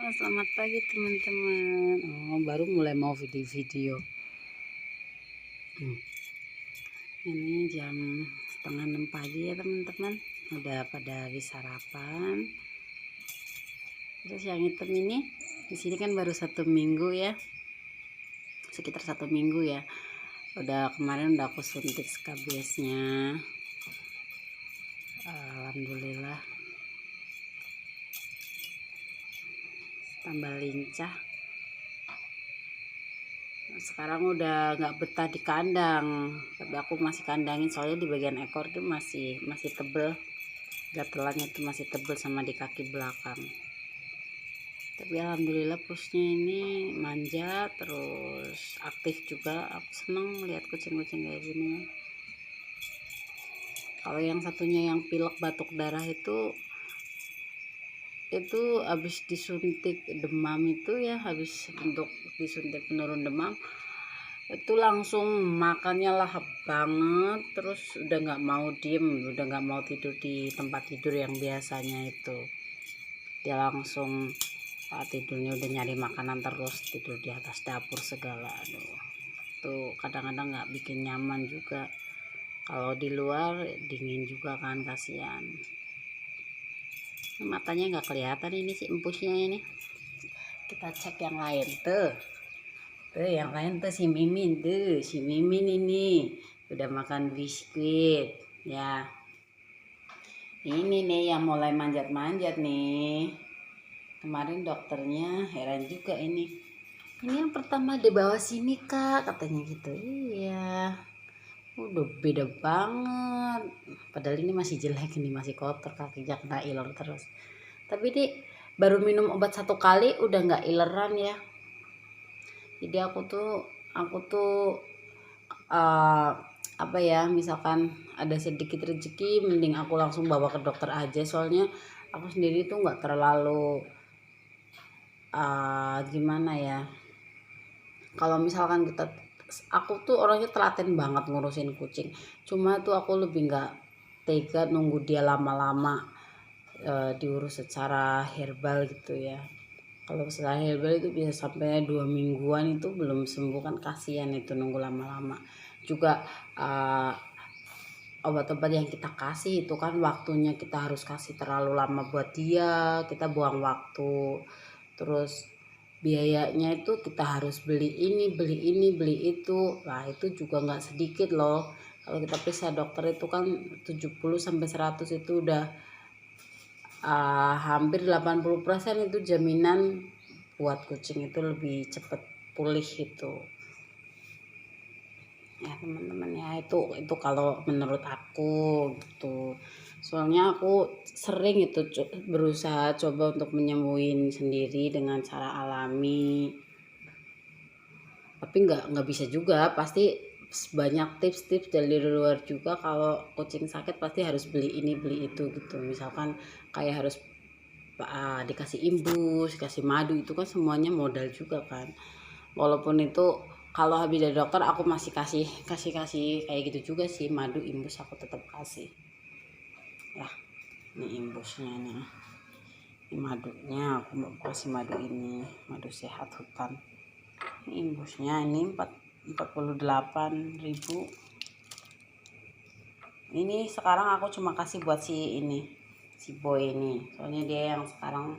Selamat pagi teman-teman. Baru mulai mau video-video. Ini jam 5:30 pagi ya teman-teman. Udah pada habis sarapan. Terus yang hitam ini di sini kan baru 1 minggu ya, sekitar 1 minggu ya. Kemarin udah aku suntik skabiesnya. Alhamdulillah. Tambah lincah. Sekarang udah nggak betah di kandang, tapi aku masih kandangin soalnya di bagian ekor tuh masih tebel, gatelannya tuh masih tebel sama di kaki belakang. Tapi alhamdulillah pusnya ini manja terus aktif juga. Aku seneng lihat kucing-kucing kayak gini. Kalau yang satunya yang pilek batuk darah itu habis disuntik demam itu ya, habis untuk disuntik penurun demam itu langsung makannya lahap banget, terus udah nggak mau diem, udah nggak mau tidur di tempat tidur yang biasanya itu. Dia langsung tidurnya udah nyari makanan, terus tidur di atas dapur segala. Aduh, tuh kadang-kadang nggak bikin nyaman juga. Kalau di luar dingin juga kan, kasihan. Matanya nggak kelihatan ini si empusnya ini. Kita cek yang lain tuh. Yang lain tuh si Mimin ini udah makan biskuit ya. Ini nih yang mulai manjat-manjat nih. Kemarin dokternya heran juga ini yang pertama di bawah sini kak, katanya gitu. Iya, udah beda banget, padahal ini masih jelek, ini masih kotor, kakinya kena iler terus. Tapi ini baru minum obat 1 kali udah nggak ileran ya. Jadi aku tuh apa ya, misalkan ada sedikit rezeki mending aku langsung bawa ke dokter aja, soalnya aku sendiri tuh nggak terlalu gimana ya, kalau misalkan aku tuh orangnya telaten banget ngurusin kucing, cuma tuh aku lebih nggak tega nunggu dia lama-lama diurus secara herbal gitu ya. Kalau secara herbal itu bisa sampai 2 mingguan itu belum sembuh kan, kasihan itu nunggu lama-lama juga. Obat-obat yang kita kasih itu kan waktunya kita harus kasih terlalu lama buat dia, kita buang waktu. Terus biayanya itu kita harus beli ini beli itu, nah itu juga nggak sedikit loh. Kalau kita periksa dokter itu kan 70-100 itu udah hampir 80% itu jaminan buat kucing itu lebih cepat pulih itu ya teman-teman ya. Itu kalau menurut aku gitu, soalnya aku sering itu berusaha coba untuk menyembuhin sendiri dengan cara alami, tapi nggak bisa juga, pasti banyak tips-tips dari luar juga. Kalau kucing sakit pasti harus beli ini beli itu gitu, misalkan kayak harus dikasih imbus, dikasih madu, itu kan semuanya modal juga kan. Walaupun itu kalau habis dari dokter aku masih kasih kayak gitu juga sih, madu imbus aku tetap kasih ya. Ini imbusnya nih, ini madunya aku mau kasih madu ini, madu sehat hutan. Ini imbusnya ini 48.000. Ini sekarang aku cuma kasih buat si boy ini, soalnya dia yang sekarang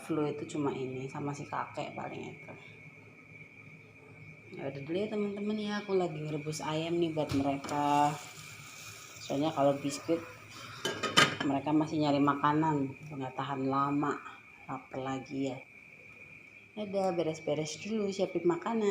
flu itu cuma ini sama si kakek paling itu. Ya udah dulu ya teman-teman ya, aku lagi rebus ayam nih buat mereka, soalnya kalau biskuit mereka masih nyari makanan, nggak tahan lama, lapar lagi ya. Udah beres-beres dulu, siapin makanan.